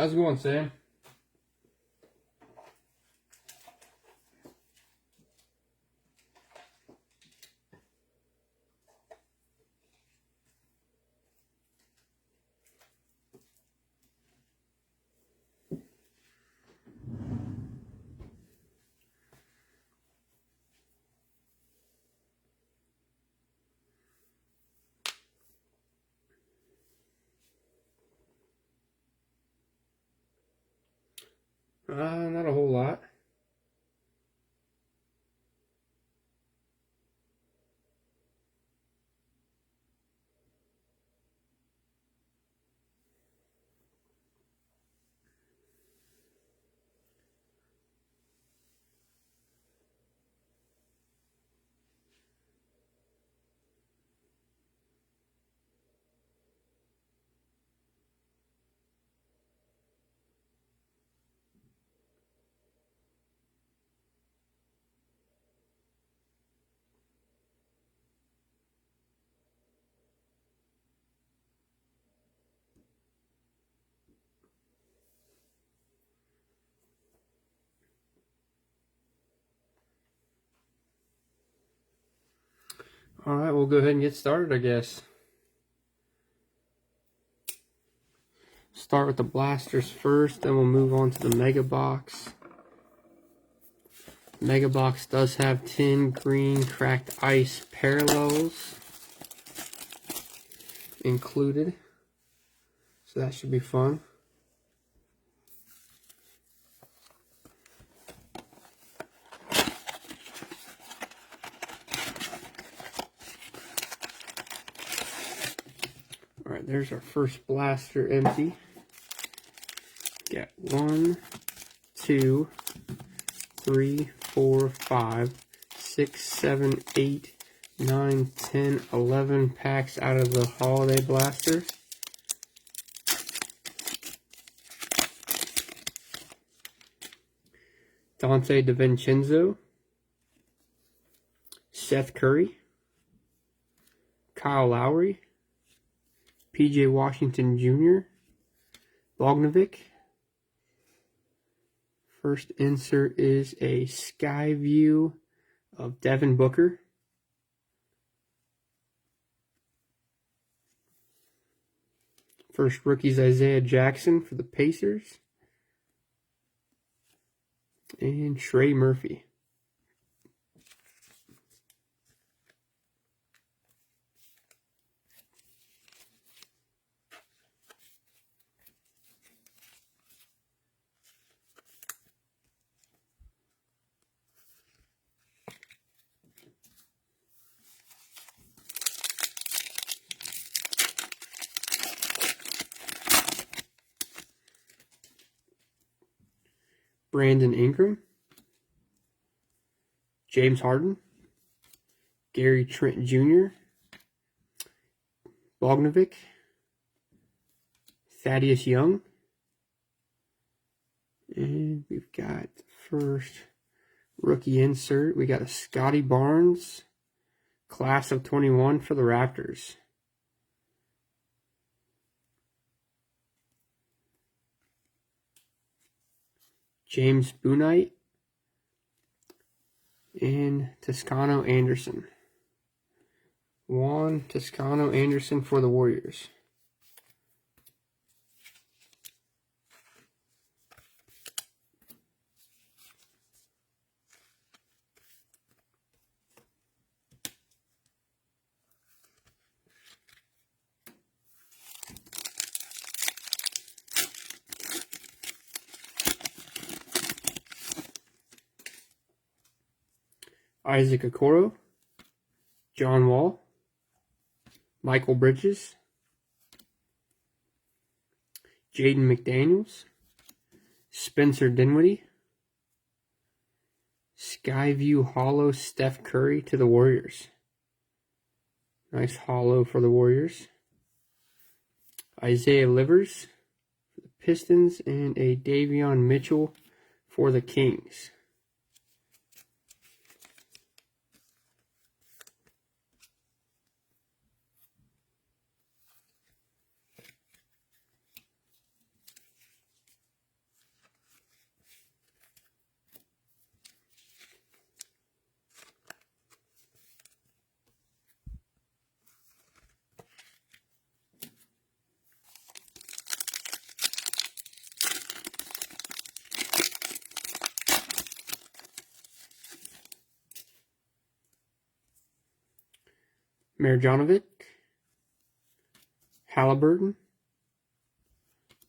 How's it going, Sam? Not a whole lot. Alright, we'll go ahead and get started, I guess. Start with the blasters first, then we'll move on to the Mega Box. Mega Box does have 10 green cracked ice parallels included, so that should be fun. Alright, there's our first blaster empty. Got 1, 2, 3, 4, 5, 6, 7, 8, 9, 10, 11 packs out of the holiday blaster. Dante DiVincenzo, Seth Curry, Kyle Lowry, PJ Washington Jr., Bogdanovic. First insert is a sky view of Devin Booker. First rookie's Isaiah Jackson for the Pacers. And Trey Murphy. Brandon Ingram, James Harden, Gary Trent Jr., Bogdanovic, Thaddeus Young, and we've got first rookie insert. We got a Scotty Barnes, class of 21 for the Raptors. James Bouknight and Toscano Anderson. Juan Toscano Anderson for the Warriors. Isaac Okoro, John Wall, Michael Bridges, Jaden McDaniels, Spencer Dinwiddie, Skyview Hollow Steph Curry to the Warriors. Nice hollow for the Warriors. Isaiah Livers for the Pistons, and a Davion Mitchell for the Kings. Marjanovic, Halliburton,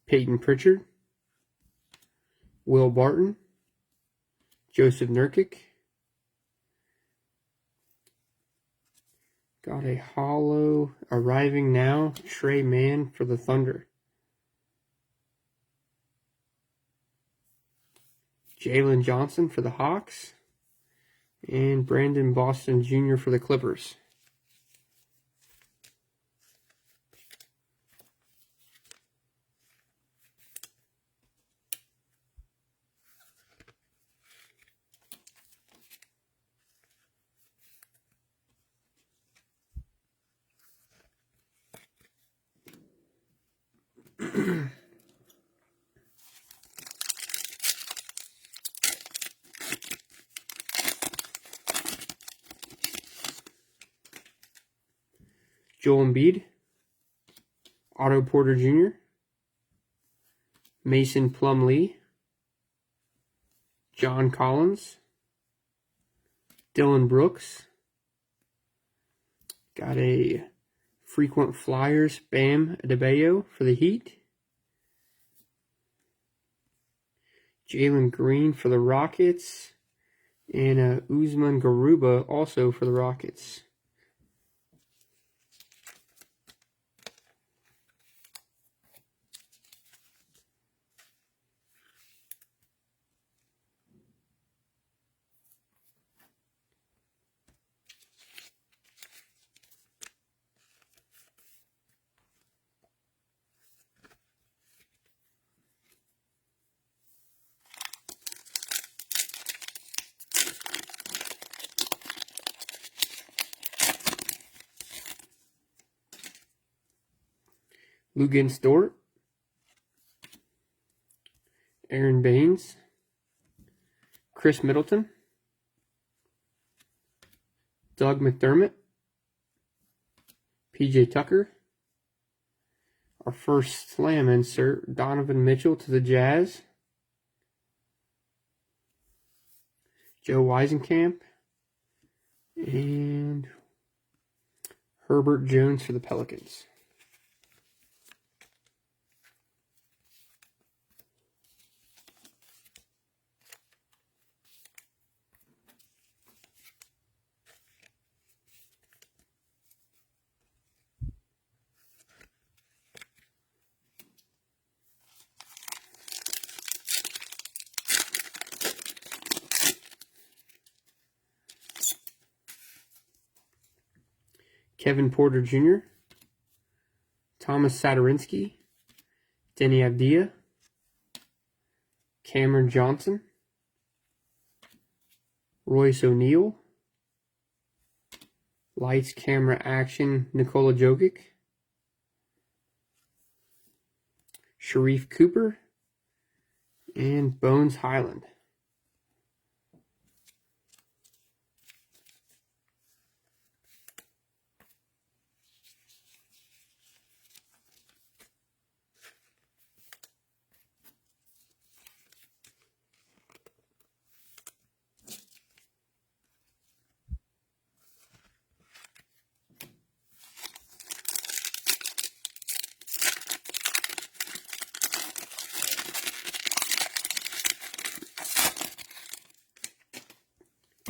Peyton Pritchard, Will Barton, Joseph Nurkic. Got a hollow arriving now, Trey Mann for the Thunder. Jalen Johnson for the Hawks. And Brandon Boston Jr. for the Clippers. Joel Embiid, Otto Porter Jr., Mason Plumlee, John Collins, Dylan Brooks. Got a frequent Flyers, Bam Adebayo for the Heat. Jalen Green for the Rockets. And Usman Garuba also for the Rockets. Luguentz Dort, Aaron Baines, Chris Middleton, Doug McDermott, PJ Tucker. Our first slam insert, Donovan Mitchell to the Jazz, Joe Weisenkamp, and Herbert Jones for the Pelicans. Kevin Porter Jr., Thomas Sadorinsky, Denny Avdia, Cameron Johnson, Royce O'Neal, Lights, Camera, Action, Nikola Jokic, Sharif Cooper, and Bones Highland.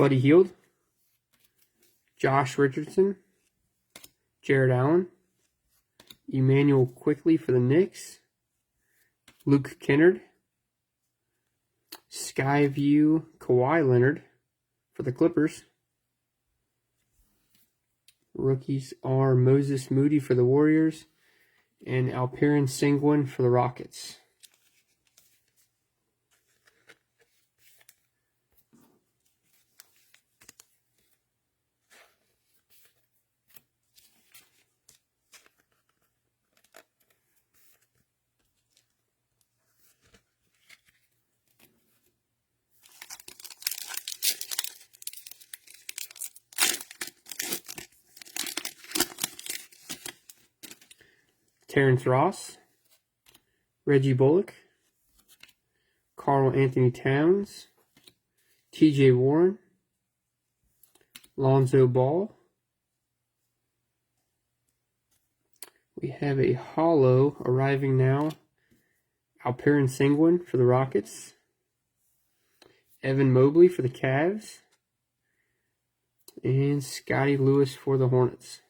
Buddy Hield, Josh Richardson, Jared Allen, Emmanuel Quickley for the Knicks, Luke Kennard, Skyview Kawhi Leonard for the Clippers. Rookies are Moses Moody for the Warriors and Alperen Sengun for the Rockets. Terrence Ross, Reggie Bullock, Karl Anthony Towns, TJ Warren, Lonzo Ball, We have a hollow arriving now. Alperen Sengun for the Rockets. Evan Mobley for the Cavs. And Scotty Lewis for the Hornets.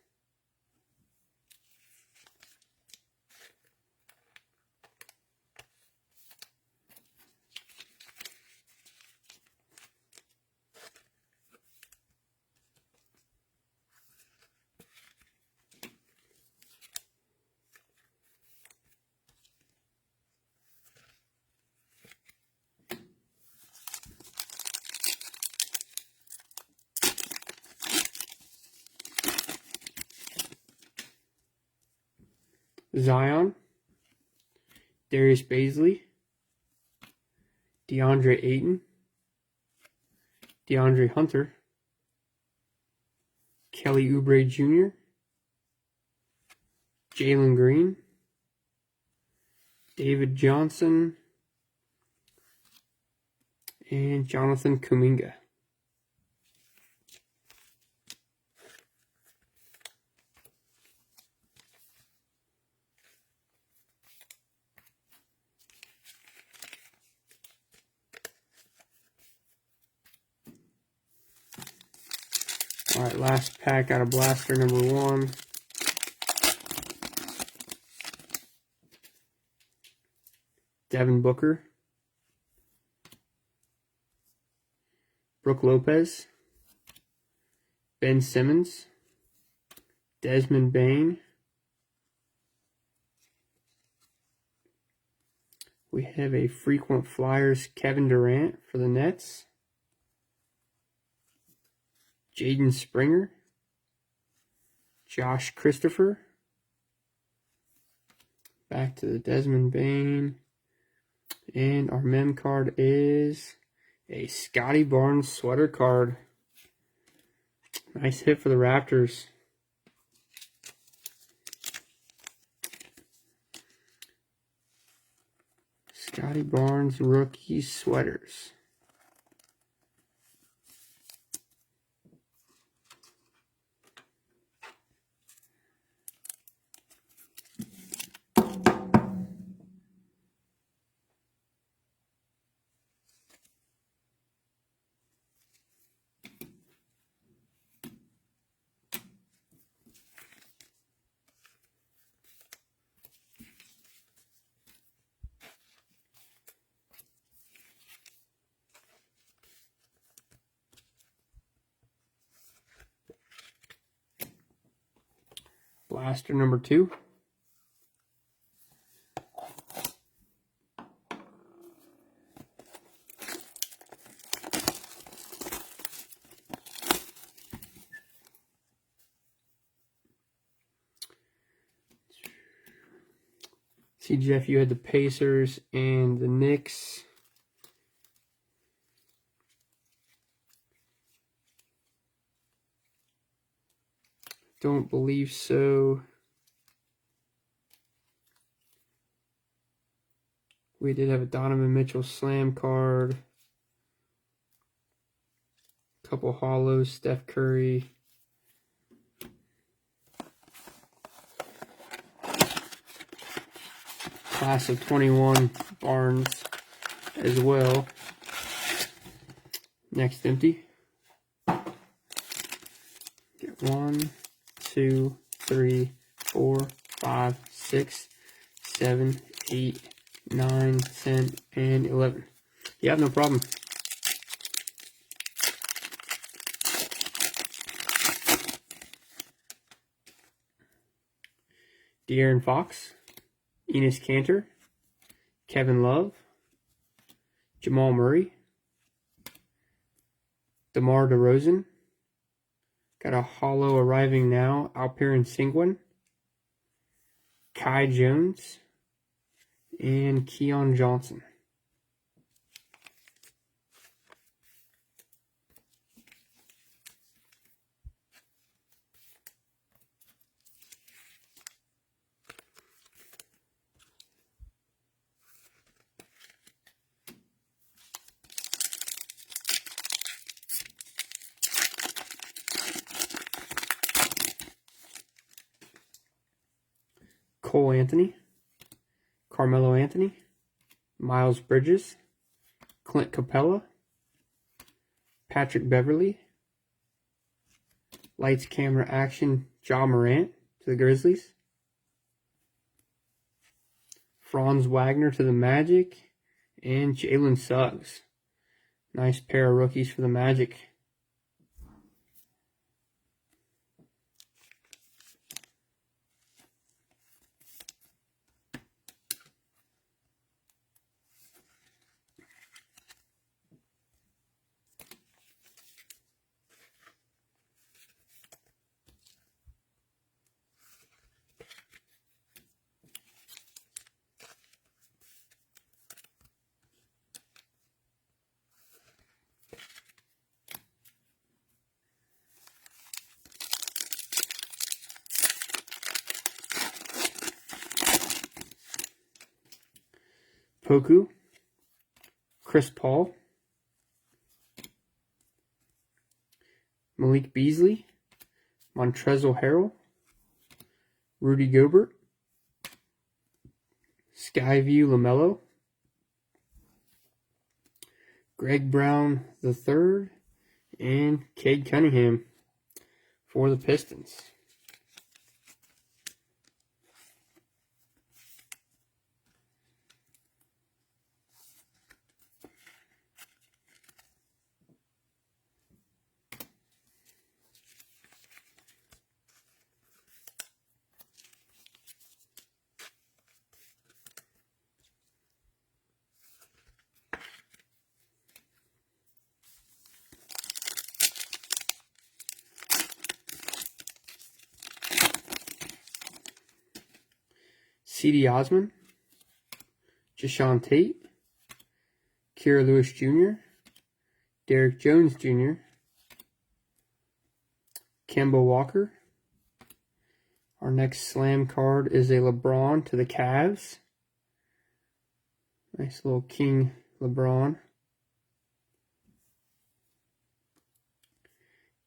Zion, Darius Baisley, DeAndre Ayton, DeAndre Hunter, Kelly Oubre Jr., Jalen Green, David Johnson, and Jonathan Kuminga. All right, last pack out of blaster number 1. Devin Booker, Brooke Lopez, Ben Simmons, Desmond Bane. We have a frequent Flyers Kevin Durant for the Nets. Jaden Springer, Josh Christopher, back to the Desmond Bane, and our mem card is a Scotty Barnes sweater card. Nice hit for the Raptors. Scotty Barnes rookie sweaters. Blaster number 2. See, Jeff, you had the Pacers and the Knicks. Don't believe so. We did have a Donovan Mitchell slam card. Couple hollows, Steph Curry. Class of 21 Barnes as well. Next empty. Get 1, 2, 3, 4, 5, 6, 7, 8, 9, 10, and 11. Yeah, no problem. De'Aaron Fox, Enes Kanter, Kevin Love, Jamal Murray, DeMar DeRozan. Got a hollow arriving now, Alperen Sengun, Kai Jones, and Keon Johnson. Cole Anthony, Carmelo Anthony, Miles Bridges, Clint Capella, Patrick Beverley, Lights, Camera, Action, Ja Morant to the Grizzlies, Franz Wagner to the Magic, and Jalen Suggs. Nice pair of rookies for the Magic. Poku, Chris Paul, Malik Beasley, Montrezl Harrell, Rudy Gobert, Skyview LaMelo, Greg Brown III, and Cade Cunningham for the Pistons. C.D. Osman, Jashawn Tate, Kira Lewis Jr., Derrick Jones Jr., Kemba Walker. Our next slam card is a LeBron to the Cavs. Nice little King LeBron.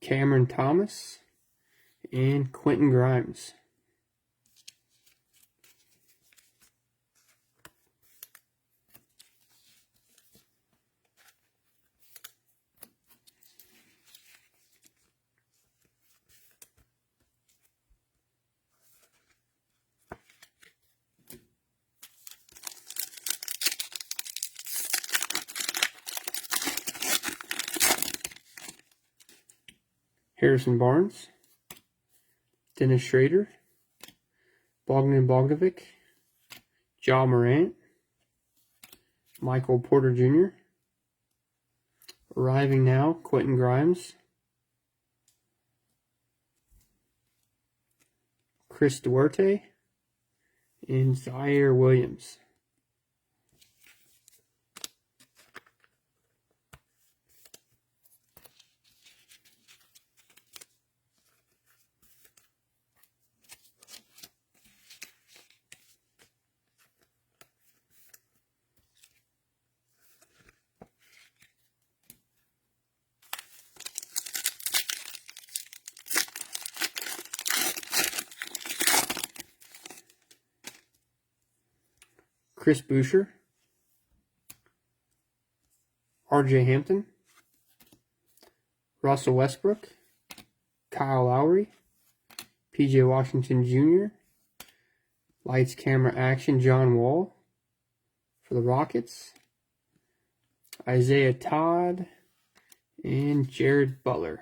Cameron Thomas and Quentin Grimes. Harrison Barnes, Dennis Schrader, Bogdan Bogdanovic, Ja Morant, Michael Porter Jr., arriving now, Quentin Grimes, Chris Duarte, and Zaire Williams. Chris Boucher, R.J. Hampton, Russell Westbrook, Kyle Lowry, P.J. Washington Jr., Lights, Camera, Action, John Wall for the Rockets, Isaiah Todd, and Jared Butler.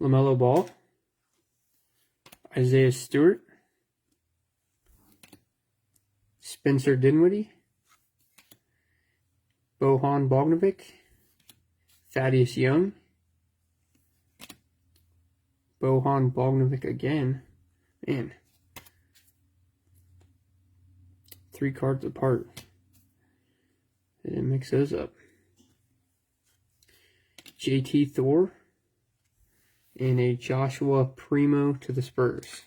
LaMelo Ball, Isaiah Stewart, Spencer Dinwiddie, Bojan Bogdanovic, Thaddeus Young, Bojan Bogdanovic again. Man, 3 cards apart. They didn't mix those up. JT Thor and a Joshua Primo to the Spurs.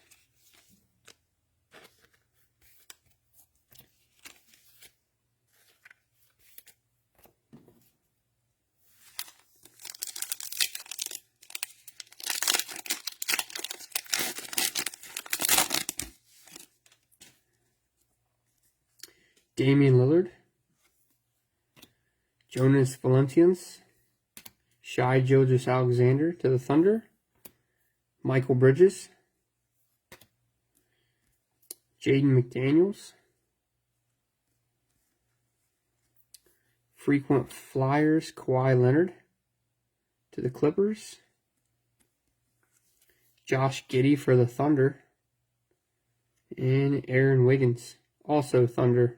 Damian Lillard, Jonas Valanciunas, Shai Gilgeous-Alexander to the Thunder, Michael Bridges, Jaden McDaniels, frequent Flyers Kawhi Leonard to the Clippers, Josh Giddey for the Thunder, and Aaron Wiggins, also Thunder.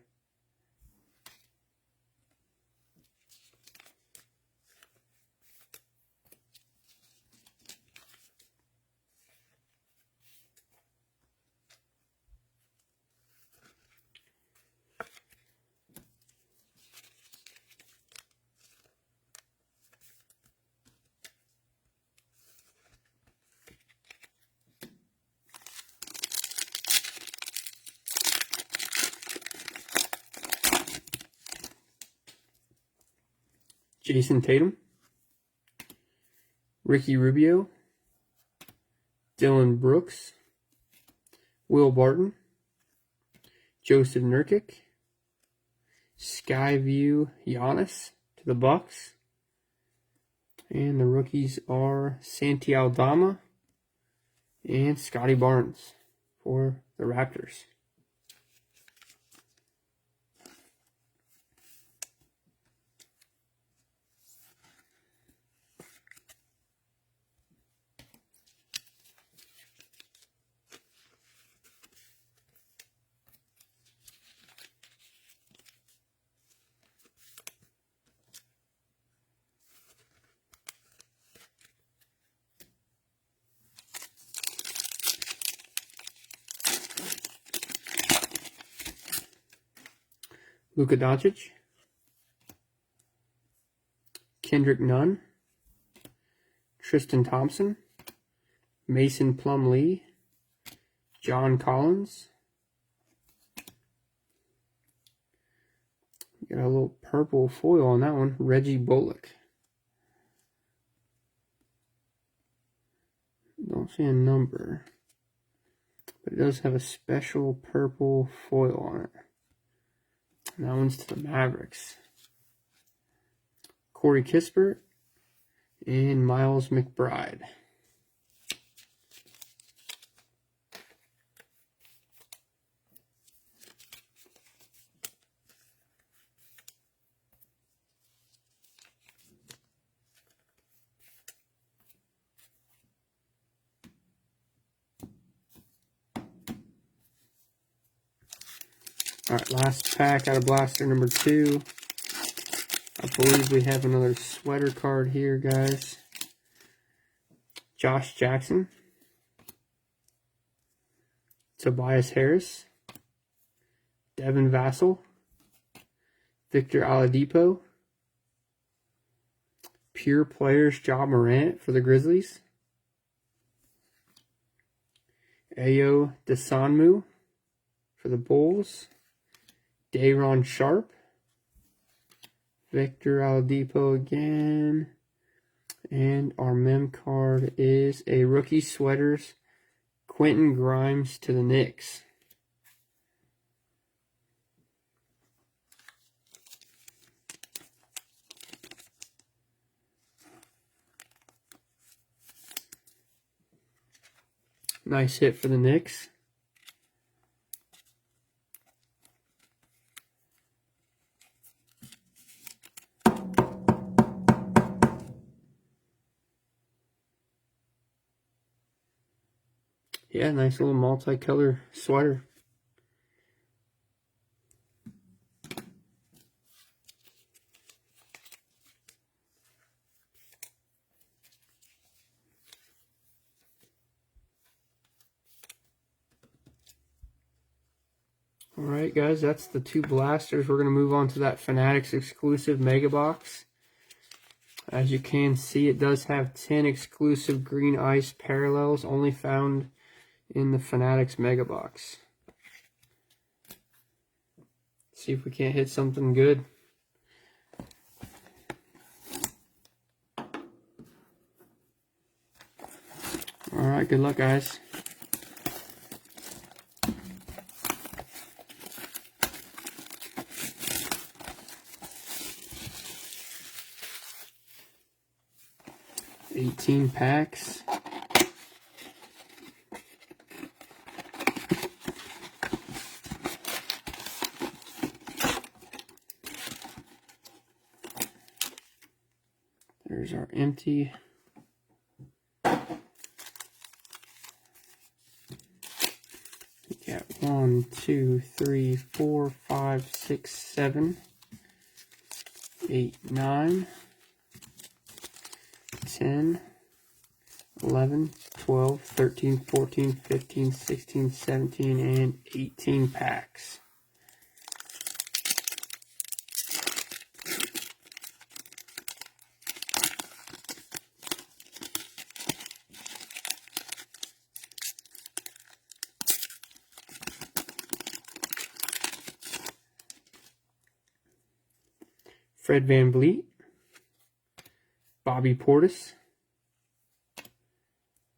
Jason Tatum, Ricky Rubio, Dylan Brooks, Will Barton, Joseph Nurkic, Skyview Giannis to the Bucks, and the rookies are Santi Aldama and Scotty Barnes for the Raptors. Luka Doncic, Kendrick Nunn, Tristan Thompson, Mason Plumlee, John Collins. Got a little purple foil on that one, Reggie Bullock. Don't see a number, but it does have a special purple foil on it. And that one's to the Mavericks. Corey Kispert and Miles McBride. Alright, last pack out of blaster number 2. I believe we have another sweater card here, guys. Josh Jackson, Tobias Harris, Devin Vassell, Victor Oladipo, Pure Players Ja Morant for the Grizzlies, Ayo Dosunmu for the Bulls, Day'Ron Sharpe, Victor Oladipo again, and our mem card is a rookie sweaters, Quentin Grimes to the Knicks. Nice hit for the Knicks. Yeah, nice little multicolor sweater. Alright guys, that's the 2 blasters. We're going to move on to that Fanatics exclusive Mega Box. As you can see, it does have 10 exclusive green ice parallels, only found in the Fanatics Mega Box. See if we can't hit something good. Alright, good luck guys. $18 packs. There's our empty. We got 1, 2, 3, 4, 5, 6, 7, 8, 9, 10, 11, 12, 13, 14, 15, 16, 17, and 18 packs. Fred VanVleet, Bobby Portis,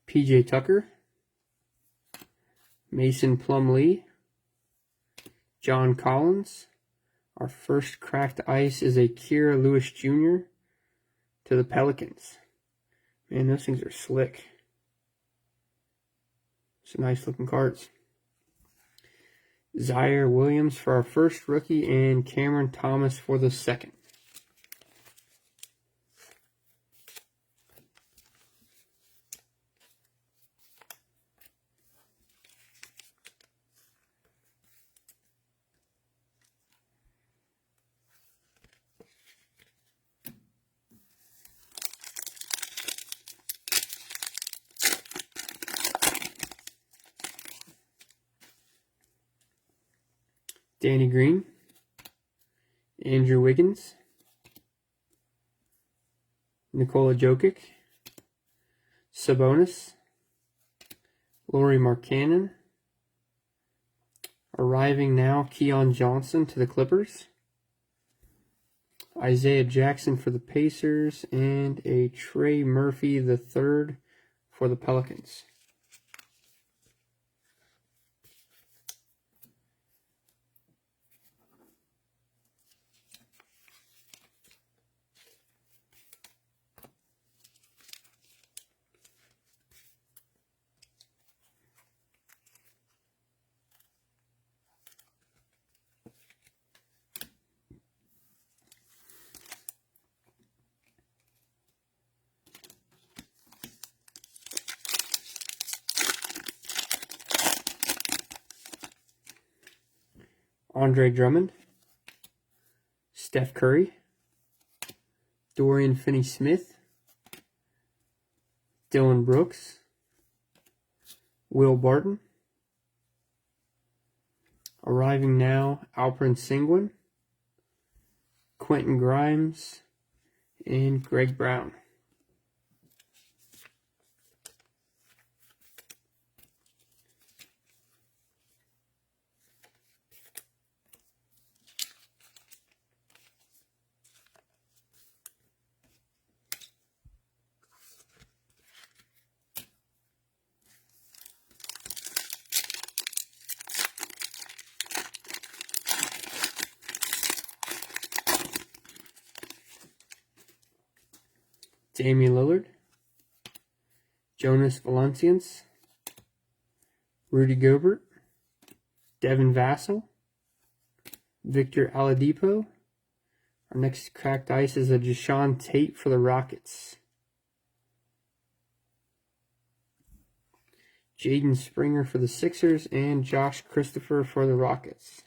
PJ Tucker, Mason Plumlee, John Collins. Our first cracked ice is a Kira Lewis Jr. to the Pelicans. Man, those things are slick. Some nice looking cards. Zaire Williams for our first rookie and Cameron Thomas for the second. Danny Green, Andrew Wiggins, Nikola Jokic, Sabonis, Lauri Markkanen. Arriving now, Keon Johnson to the Clippers, Isaiah Jackson for the Pacers, and a Trey Murphy III for the Pelicans. Andre Drummond, Steph Curry, Dorian Finney-Smith, Dylan Brooks, Will Barton. Arriving now, Alperen Sengun, Quentin Grimes, and Greg Brown. Damian Lillard, Jonas Valanciunas, Rudy Gobert, Devin Vassell, Victor Oladipo. Our next cracked ice is a Jashawn Tate for the Rockets. Jaden Springer for the Sixers, and Josh Christopher for the Rockets.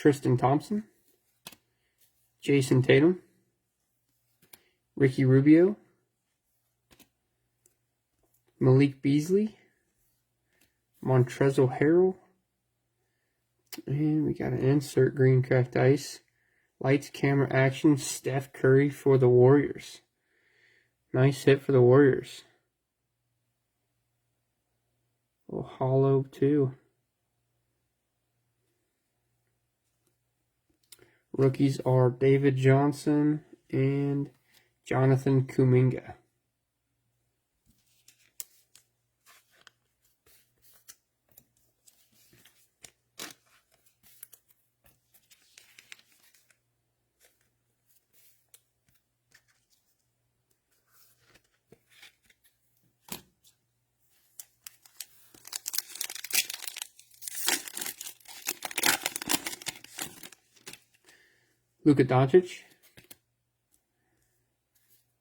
Tristan Thompson, Jason Tatum, Ricky Rubio, Malik Beasley, Montrezl Harrell, and we got an insert green cracked ice. Lights, camera, action, Steph Curry for the Warriors. Nice hit for the Warriors. A little hollow too. Rookies are David Johnson and Jonathan Kuminga. Luka Doncic,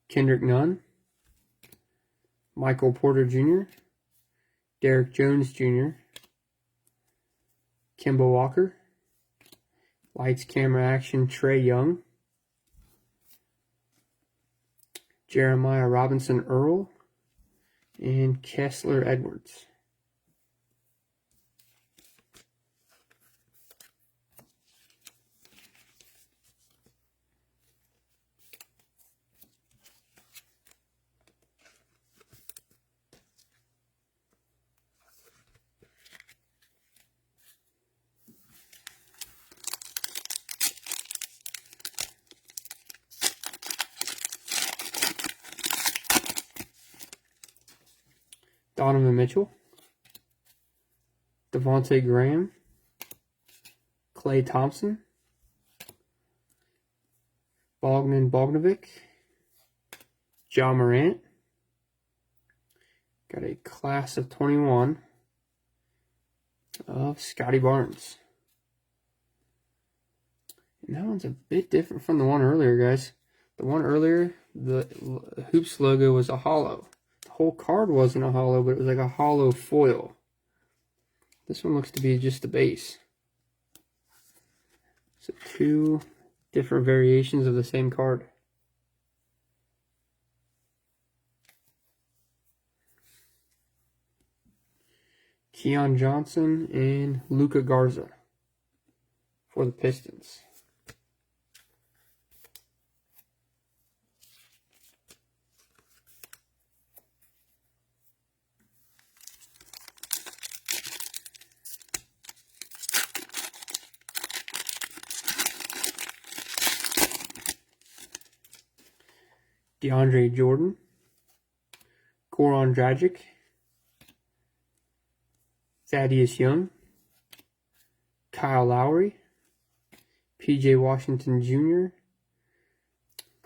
Kendrick Nunn, Michael Porter Jr., Derek Jones Jr., Kemba Walker, Lights, Camera, Action, Trae Young, Jeremiah Robinson Earl, and Kessler Edwards. Donovan Mitchell, Devontae Graham, Klay Thompson, Bogdan Bogdanovic, Ja Morant. Got a class of 21 of Scotty Barnes. And that one's a bit different from the one earlier, guys. The one earlier, the Hoops logo was a hollow. The whole card wasn't a hollow, but it was like a hollow foil. This one looks to be just the base. So two different variations of the same card. Keon Johnson and Luka Garza for the Pistons. DeAndre Jordan, Goran Dragic, Thaddeus Young, Kyle Lowry, PJ Washington Jr.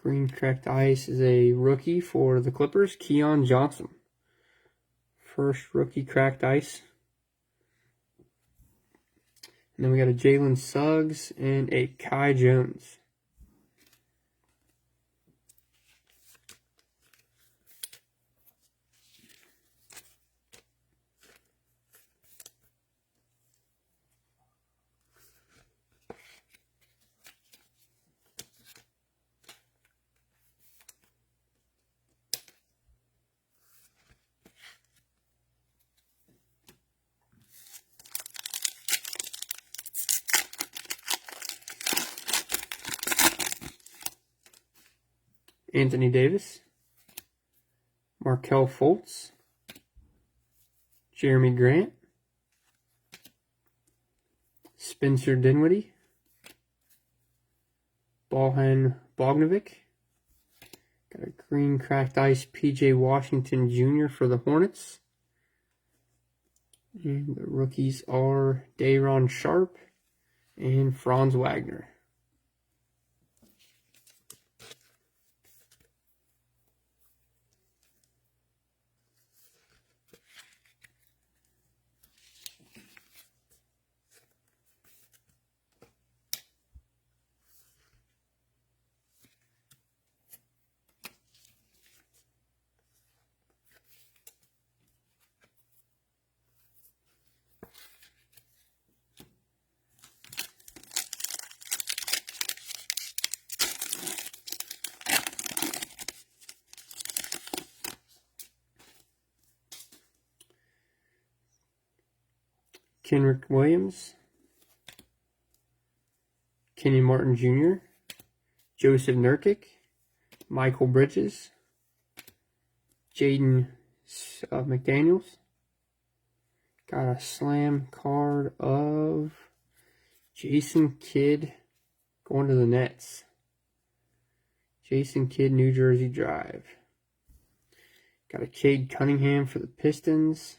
Green cracked ice is a rookie for the Clippers, Keon Johnson. First rookie cracked ice. And then we got a Jalen Suggs and a Kai Jones. Anthony Davis, Markelle Fultz, Jeremy Grant, Spencer Dinwiddie, Bojan Bogdanovic. Got a green cracked ice PJ Washington Jr. for the Hornets. And the rookies are Day'Ron Sharpe and Franz Wagner. Kenrick Williams, Kenyon Martin Jr., Joseph Nurkic, Michael Bridges, Jaden McDaniels. Got a slam card of Jason Kidd going to the Nets. Jason Kidd, New Jersey Drive. Got a Cade Cunningham for the Pistons.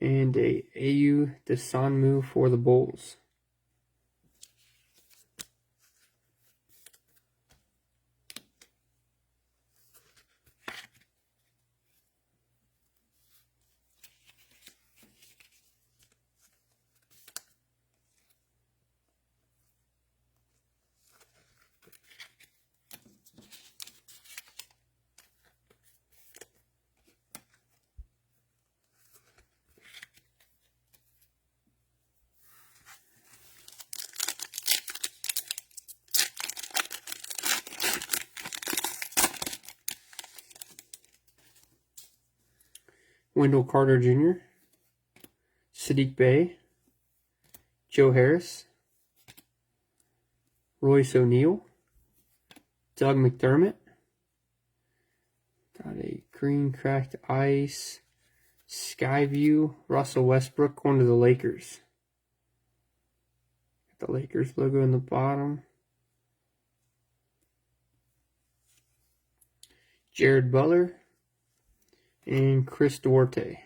And a Ayu Dosunmu for the Bulls. Wendell Carter Jr., Sadiq Bey, Joe Harris, Royce O'Neal, Doug McDermott. Got a green cracked ice, Skyview, Russell Westbrook going to the Lakers. Got the Lakers logo in the bottom. Jared Butler and Chris Duarte.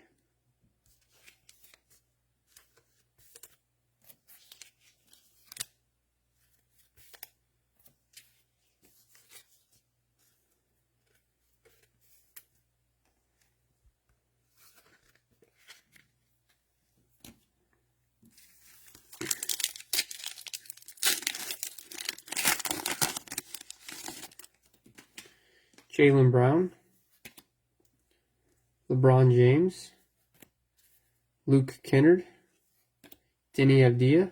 Jaylen Brown, LeBron James, Luke Kennard, Denny Avdia,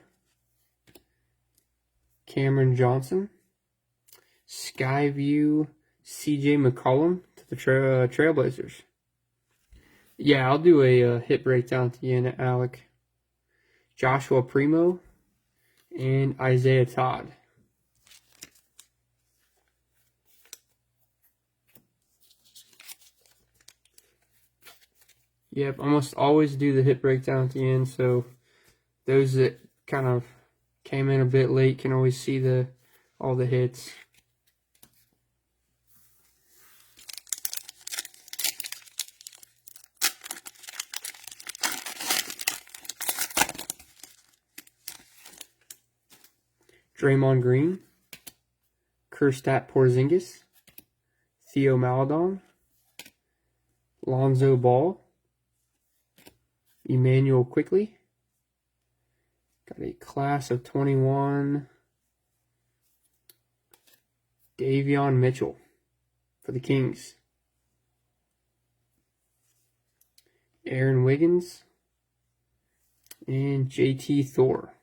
Cameron Johnson, Skyview, CJ McCollum to the Trailblazers. Yeah, I'll do a hit breakdown at the end, Alec. Joshua Primo and Isaiah Todd. Yep, I must always do the hit breakdown at the end, so those that kind of came in a bit late can always see all the hits. Draymond Green, Kristaps Porzingis, Theo Maledon, Lonzo Ball, Emmanuel Quickley. Got a class of 21, Davion Mitchell for the Kings. Aaron Wiggins and JT Thor.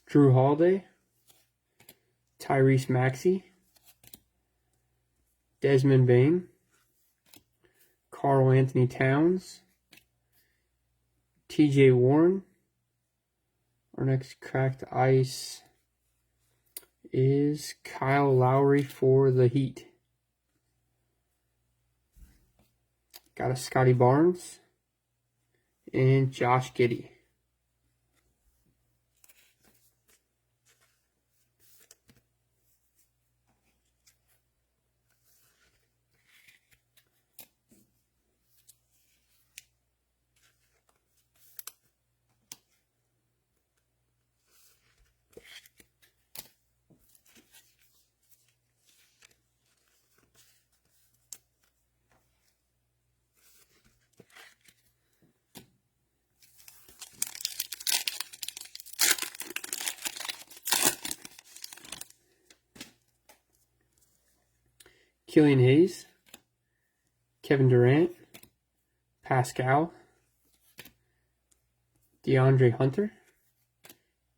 Drew Holiday, Tyrese Maxey, Desmond Bane, Karl Anthony Towns, TJ Warren. Our next cracked ice is Kyle Lowry for the Heat. Got a Scotty Barnes and Josh Giddey. Killian Hayes, Kevin Durant, Pascal, DeAndre Hunter,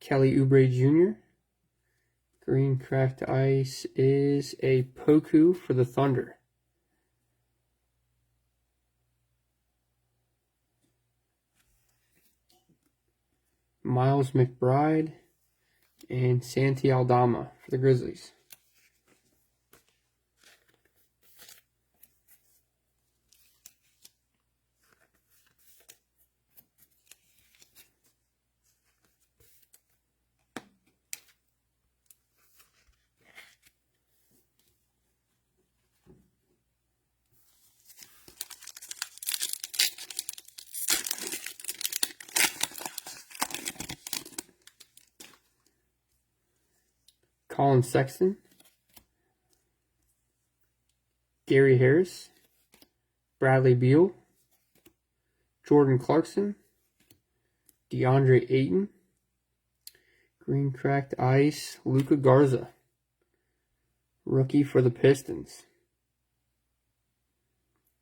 Kelly Oubre Jr. Green cracked ice is a Poku for the Thunder. Miles McBride and Santi Aldama for the Grizzlies. Colin Sexton, Gary Harris, Bradley Beal, Jordan Clarkson, DeAndre Ayton, green cracked ice, Luka Garza, rookie for the Pistons.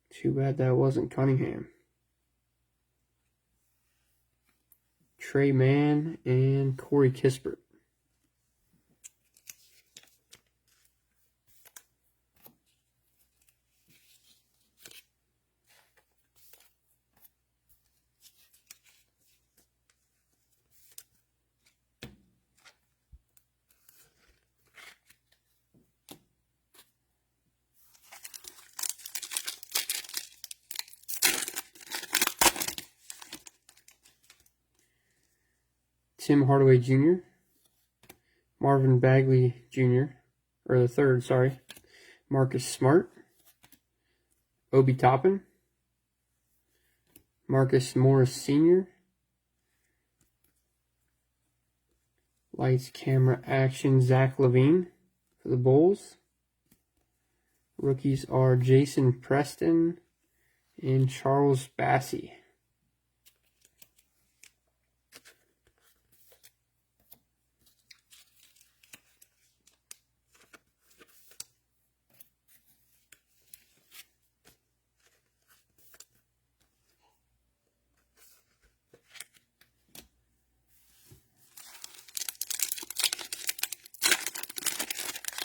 Too bad that wasn't Cunningham. Trey Mann and Corey Kispert. Tim Hardaway Jr., Marvin Bagley Jr., or the third, sorry, Marcus Smart, Obi Toppin, Marcus Morris Sr., Lights, Camera, Action, Zach LaVine for the Bulls. Rookies are Jason Preston and Charles Bassey.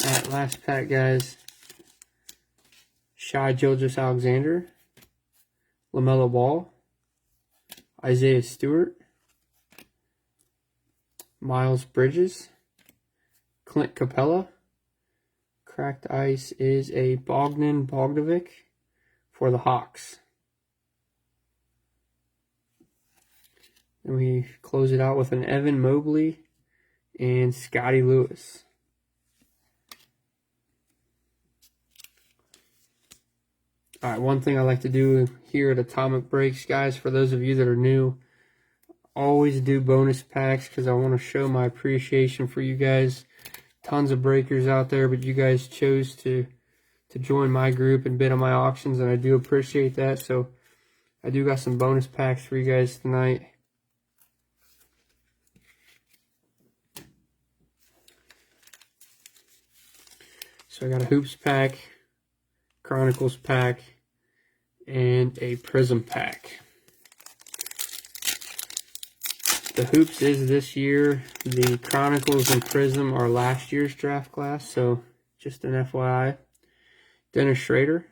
Alright, last pack, guys. Shai Gilgeous-Alexander, LaMelo Ball, Isaiah Stewart, Miles Bridges, Clint Capella. Cracked ice is a Bogdan Bogdanovic for the Hawks. And we close it out with an Evan Mobley and Scotty Lewis. Alright, one thing I like to do here at Atomic Breaks, guys, for those of you that are new, always do bonus packs because I want to show my appreciation for you guys. Tons of breakers out there, but you guys chose to join my group and bid on my auctions, and I do appreciate that. So I do got some bonus packs for you guys tonight. So I got a Hoops pack, Chronicles pack, and a Prism pack. The Hoops is this year. The Chronicles and Prism are last year's draft class, so just an FYI. Dennis Schrader,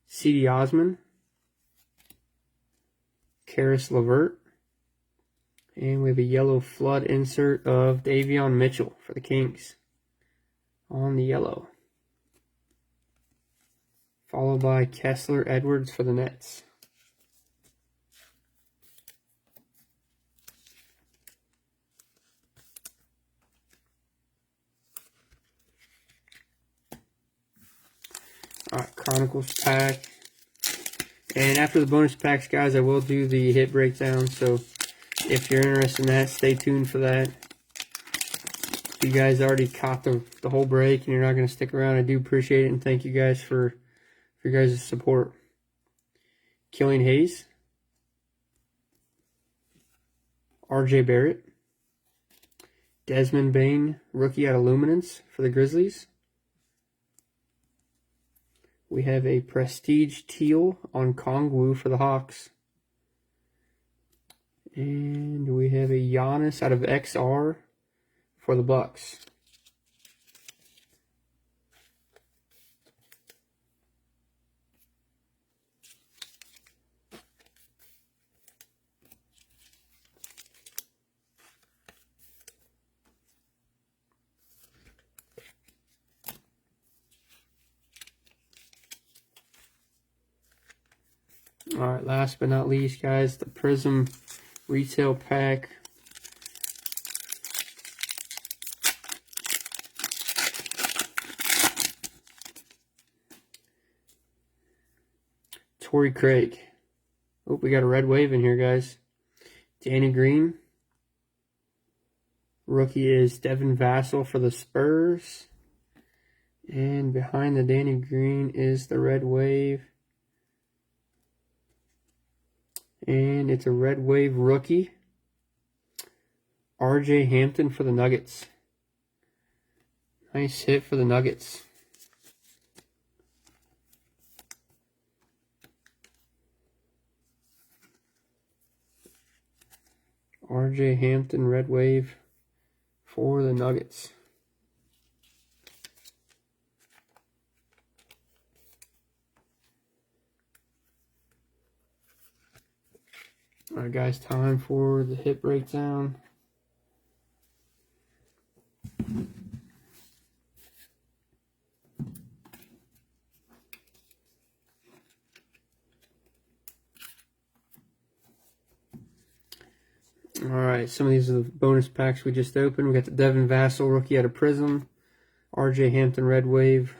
C.D. Osman, Karis LeVert, and we have a yellow flood insert of Davion Mitchell for the Kings on the yellow. Followed by Kessler Edwards for the Nets. Alright, Chronicles pack. And after the bonus packs, guys, I will do the hit breakdown. So if you're interested in that, stay tuned for that. If you guys already caught the whole break and you're not going to stick around, I do appreciate it. And thank you guys for your guys' support. Killian Hayes, RJ Barrett, Desmond Bane, rookie out of Luminance for the Grizzlies, We have a Prestige Teal on Kongwu for the Hawks. And we have a Giannis out of XR for the Bucks. Alright, last but not least, guys, the Prism Retail Pack. Torrey Craig. Oh, we got a red wave in here, guys. Danny Green. Rookie is Devin Vassell for the Spurs. And behind the Danny Green is the red wave. And it's a red wave rookie. RJ Hampton for the Nuggets. Nice hit for the Nuggets. RJ Hampton, red wave for the Nuggets. Alright guys, time for the hit breakdown. Alright, some of these are the bonus packs we just opened. We got the Devin Vassell rookie out of Prism. RJ Hampton red wave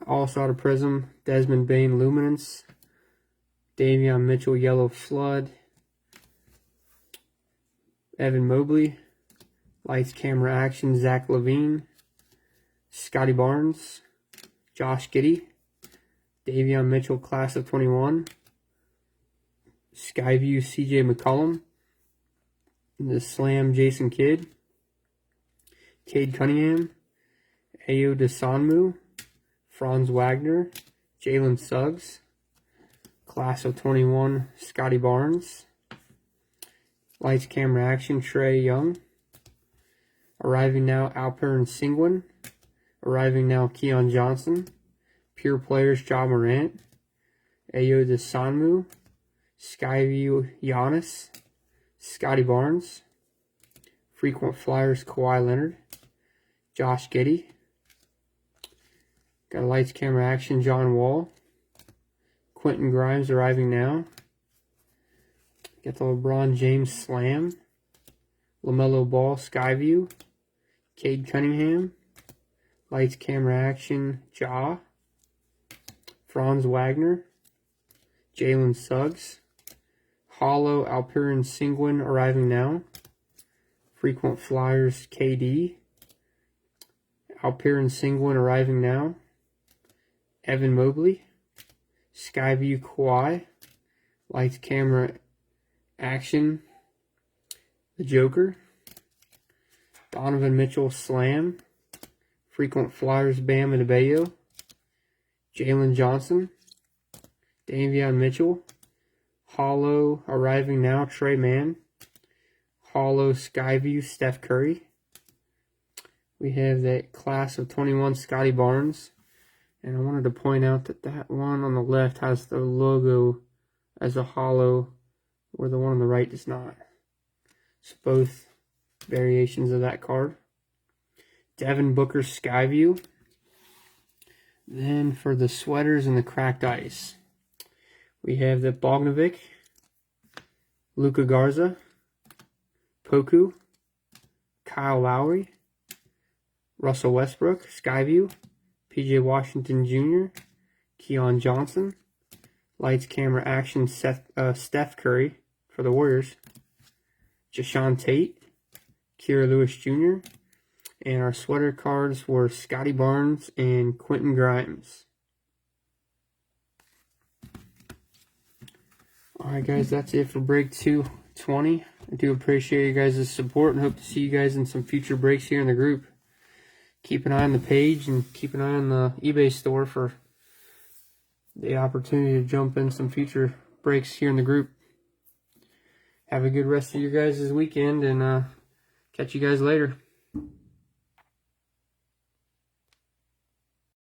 also out of Prism. Desmond Bane Luminance. Davion Mitchell Yellow Flood. Evan Mobley. Lights Camera Action Zach LaVine. Scotty Barnes. Josh Giddey. Davion Mitchell Class of 21. Skyview CJ McCollum. The Slam Jason Kidd. Cade Cunningham. Ayo Dosunmu. Franz Wagner. Jalen Suggs. Class of 21, Scotty Barnes. Lights, Camera, Action, Trae Young. Arriving now, Alperen Sengun. Arriving now, Keon Johnson. Pure Players, Ja Morant. Ayo Dosunmu. Skyview Giannis. Scotty Barnes. Frequent Flyers, Kawhi Leonard. Josh Giddey. Got a Lights, Camera, Action, John Wall. Quentin Grimes arriving now. Got the LeBron James Slam. LaMelo Ball Skyview. Cade Cunningham. Lights, Camera, Action, Ja. Franz Wagner. Jalen Suggs. Hollow Alperen Sengun arriving now. Frequent Flyers KD. Alperen Sengun arriving now. Evan Mobley. Skyview Kawhi. Lights, Camera, Action. The Joker. Donovan Mitchell Slam. Frequent Flyers Bam Adebayo. Jalen Johnson. Davion Mitchell. Hollow arriving now, Trey Mann. Hollow Skyview Steph Curry. We have that Class of 21 Scotty Barnes. And I wanted to point out that that one on the left has the logo as a hollow, where the one on the right does not. It's both variations of that card. Devin Booker Skyview. Then for the sweaters and the cracked ice, we have the Bogdanovic, Luka Garza, Poku, Kyle Lowry, Russell Westbrook, Skyview, PJ Washington Jr., Keon Johnson, Lights, Camera, Action, Steph Curry for the Warriors, Jashawn Tate, Kira Lewis Jr., and our sweater cards were Scotty Barnes and Quentin Grimes. Alright guys, that's it for break 220. I do appreciate you guys' support and hope to see you guys in some future breaks here in the group. Keep an eye on the page and keep an eye on the eBay store for the opportunity to jump in some future breaks here in the group. Have a good rest of your guys' weekend, and catch you guys later.